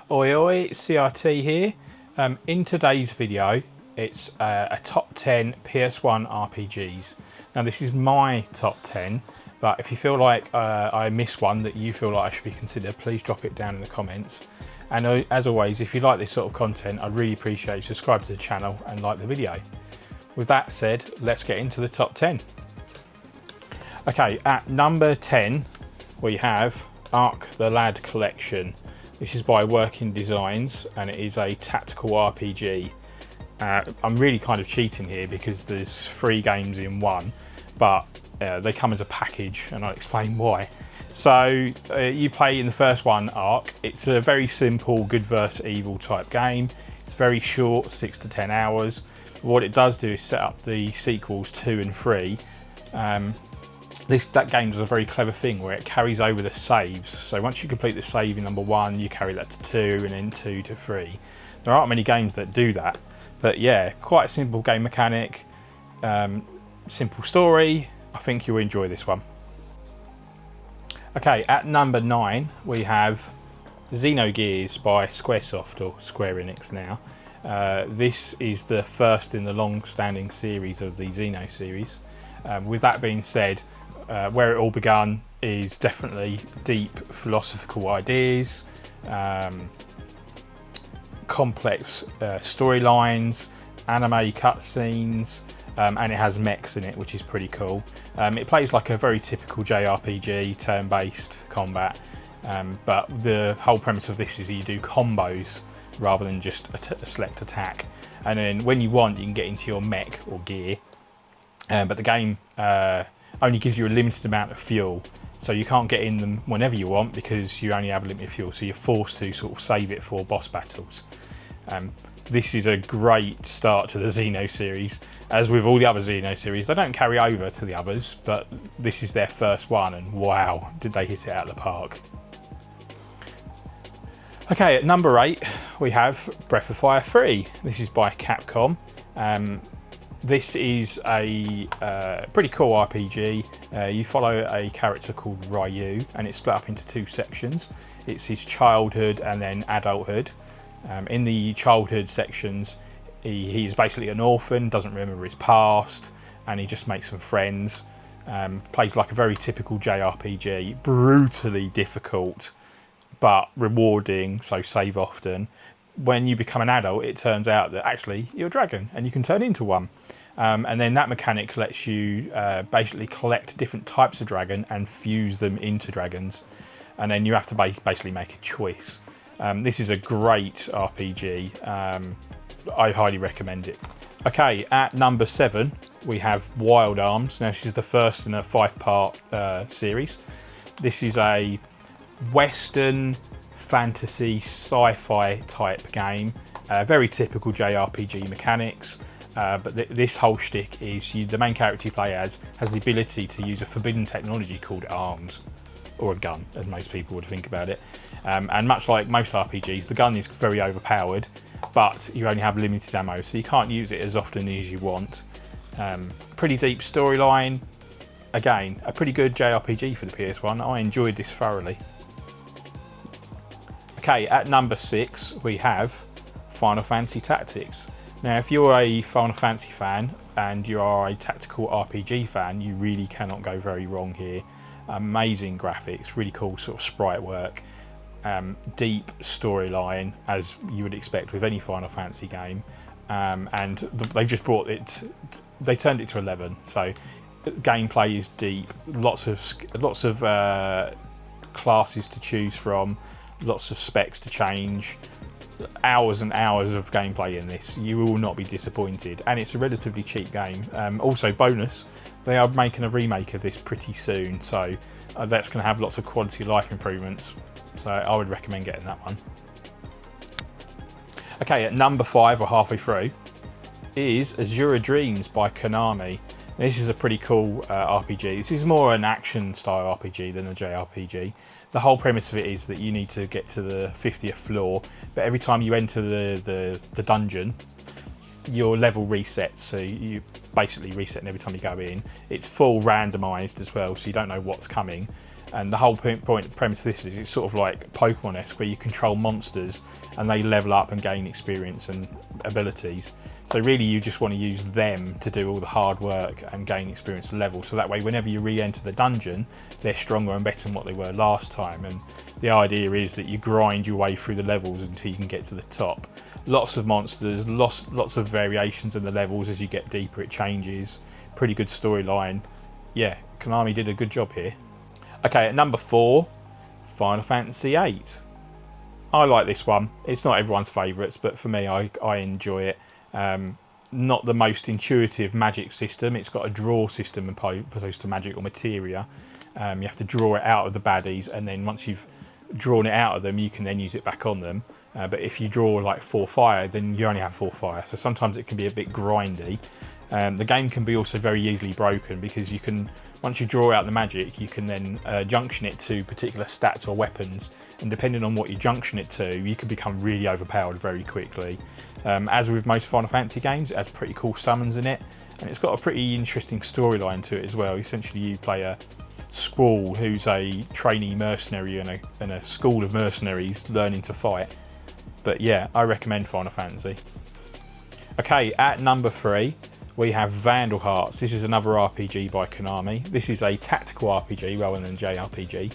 Oi oi, CRT here. In today's video, it's a top 10 PS1 RPGs. Now this is my top 10, but if you feel like I missed one that you feel like I should be considered, please drop it down in the comments. And as always, if you like this sort of content, I'd really appreciate you subscribe to the channel and like the video. With that said, let's get into the top 10. Okay, at number 10, we have Ark the Lad Collection. This is by Working Designs and it is a tactical RPG. I'm really kind of cheating here because there's 3 games in one, but they come as a package and I'll explain why. So you play in the first one, Ark. It's a very simple good versus evil type game. It's very short, 6 to 10 hours. What it does do is set up the sequels 2 and 3. That game does a very clever thing where it carries over the saves. So once you complete the save in number 1, you carry that to 2 and then 2 to 3. There aren't many games that do that, but yeah, quite a simple game mechanic, simple story. I think you'll enjoy this one. Okay, at number 9 we have Xenogears by Squaresoft, or Square Enix now. This is the first in the long-standing series of the Xeno series. With that being said, where it all began is definitely deep philosophical ideas, complex storylines, anime cutscenes, and it has mechs in it, which is pretty cool. It plays like a very typical JRPG, turn-based combat, but the whole premise of this is you do combos rather than just a select attack. And then when you want, you can get into your mech or gear, but the game only gives you a limited amount of fuel, so you can't get in them whenever you want because you only have limited fuel, so you're forced to sort of save it for boss battles. This is a great start to the Xeno series. As with all the other Xeno series, they don't carry over to the others, but this is their first one and wow, did they hit it out of the park. Okay, at number 8 we have Breath of Fire 3. This is by Capcom. This is a pretty cool RPG. You follow a character called Ryu and it's split up into 2 sections. It's his childhood and then adulthood. In the childhood sections, he's basically an orphan, doesn't remember his past, and he just makes some friends. Plays like a very typical JRPG, brutally difficult but rewarding, so save often. When you become an adult, it turns out that actually you're a dragon and you can turn into one. And then that mechanic lets you basically collect different types of dragon and fuse them into dragons. And then you have to basically make a choice. This is a great RPG. I highly recommend it. Okay, at number 7 we have Wild Arms. Now this is the first in a 5-part series. This is a Western fantasy sci-fi type game, very typical JRPG mechanics, but this whole shtick is the main character you play as has the ability to use a forbidden technology called arms, or a gun as most people would think about it, and much like most RPGs, the gun is very overpowered, but you only have limited ammo, so you can't use it as often as you want. Pretty deep storyline, again a pretty good JRPG for the PS1. I enjoyed this thoroughly. Okay, at number 6 we have Final Fantasy Tactics. Now if you're a Final Fantasy fan and you are a tactical RPG fan, you really cannot go very wrong here. Amazing graphics, really cool sort of sprite work, deep storyline as you would expect with any Final Fantasy game, and they've just brought it, they turned it to 11, so gameplay is deep, lots of classes to choose from, lots of specs to change, hours and hours of gameplay in this. You will not be disappointed, and it's a relatively cheap game. Also bonus, they are making a remake of this pretty soon, so that's going to have lots of quality of life improvements, so I would recommend getting that one. Okay, at number 5, or halfway through, is Azura Dreams by Konami. This is a pretty cool RPG. This is more an action style RPG than a JRPG. The whole premise of it is that you need to get to the 50th floor, but every time you enter the dungeon, your level resets, so you basically reset every time you go in. It's full randomised as well, so you don't know what's coming. And the whole premise of this is it's sort of like Pokemon-esque, where you control monsters and they level up and gain experience and abilities. So really you just want to use them to do all the hard work and gain experience level. So that way whenever you re-enter the dungeon, they're stronger and better than what they were last time. And the idea is that you grind your way through the levels until you can get to the top. Lots of monsters, lots of variations in the levels. As you get deeper it changes. Pretty good storyline. Yeah, Konami did a good job here. Okay, at number 4, Final Fantasy VIII. I like this one. It's not everyone's favourites, but for me, I enjoy it. Not the most intuitive magic system. It's got a draw system opposed to magic or materia. You have to draw it out of the baddies, and then once you've drawn it out of them, you can then use it back on them. But if you draw like 4 fire, then you only have 4 fire. So sometimes it can be a bit grindy. The game can be also very easily broken because you can, once you draw out the magic, you can then junction it to particular stats or weapons, and depending on what you junction it to, you can become really overpowered very quickly. As with most Final Fantasy games, it has pretty cool summons in it, and it's got a pretty interesting storyline to it as well. Essentially you play a Squall who's a trainee mercenary in a school of mercenaries learning to fight. But yeah, I recommend Final Fantasy. Okay, at number 3 we have Vandal Hearts. This is another RPG by Konami. This is a tactical RPG rather than JRPG.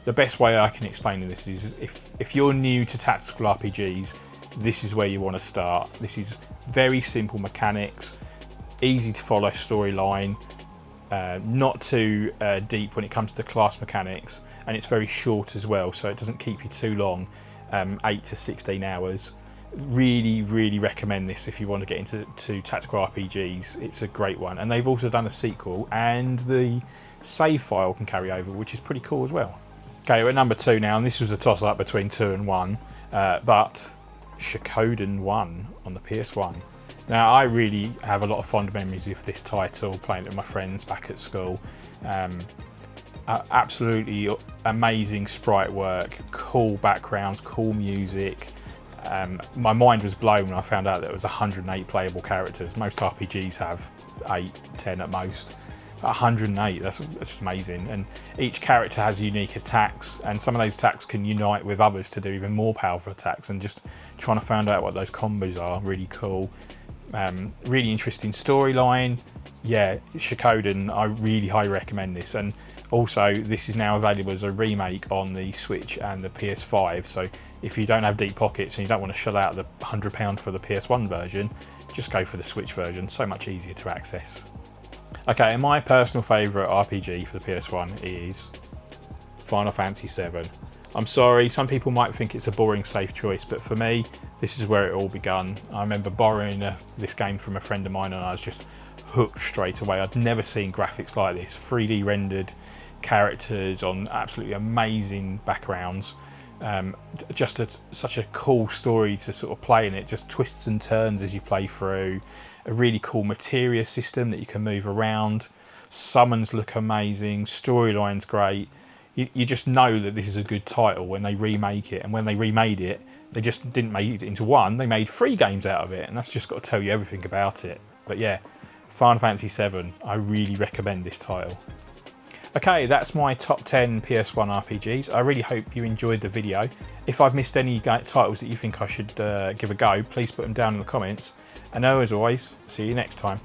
The best way I can explain this is if you're new to tactical RPGs, this is where you want to start. This is very simple mechanics, easy to follow storyline, not too deep when it comes to class mechanics, and it's very short as well, so it doesn't keep you too long, 8 to 16 hours. Really recommend this if you want to get into tactical RPGs. It's a great one, and they've also done a sequel, and the save file can carry over, which is pretty cool as well. Okay, we're at number 2 now, and this was a toss up between 2 and 1, but Shikoden 1 on the PS1. Now I really have a lot of fond memories of this title, playing it with my friends back at school. Absolutely amazing sprite work, cool backgrounds, cool music. My mind was blown when I found out there was 108 playable characters. Most RPGs have 8, 10 at most. 108, that's amazing. And each character has unique attacks, and some of those attacks can unite with others to do even more powerful attacks, and just trying to find out what those combos are, really cool. Really interesting storyline. Yeah, Shikoden, I really highly recommend this. And also this is now available as a remake on the Switch and the PS5, so if you don't have deep pockets and you don't want to shell out the £100 for the PS1 version, just go for the Switch version, so much easier to access. Okay, and my personal favourite RPG for the PS1 is Final Fantasy VII. I'm sorry, some people might think it's a boring safe choice, but for me, this is where it all begun. I remember borrowing this game from a friend of mine, and I was just hooked straight away. I'd never seen graphics like this, 3D rendered characters on absolutely amazing backgrounds. Such a cool story to sort of play in. It just twists and turns as you play through. A really cool materia system that you can move around. Summons look amazing. Storyline's great. You just know that this is a good title when they remake it. And when they remade it, they just didn't make it into one. They made 3 games out of it, and that's just got to tell you everything about it. But yeah, Final Fantasy VII, I really recommend this title. Okay, that's my top 10 PS1 RPGs. I really hope you enjoyed the video. If I've missed any titles that you think I should give a go, please put them down in the comments. And as always, see you next time.